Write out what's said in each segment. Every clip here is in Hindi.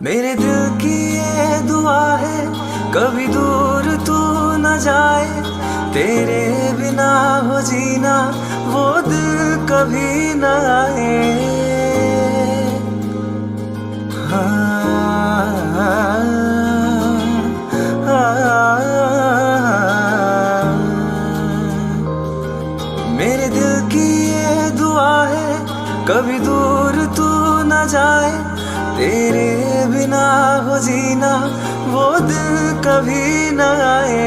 मेरे दिल की ये दुआ है कभी दूर तू न जाए, तेरे बिना हो जीना वो दिल कभी न आए। मेरे दिल की ये दुआ है कभी दूर तू न जाए, तेरे बिना हो जीना वो दिल कभी न आए।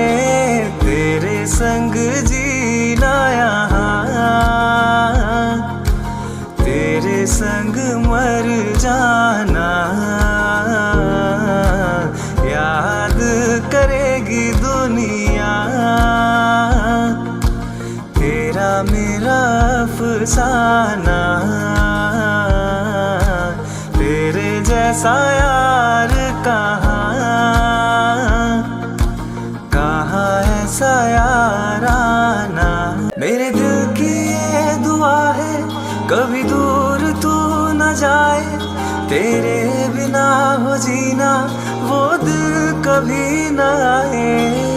तेरे संग जीना यहाँ, तेरे संग मर जाना, याद करेगी दुनिया तेरा मेरा अफसाना। तेरे जैसा यार कहाँ ऐसा याराना। मेरे दिल की ये दुआ है कभी दूर तू न जाए, तेरे बिना हो जीना वो दिल कभी न आए।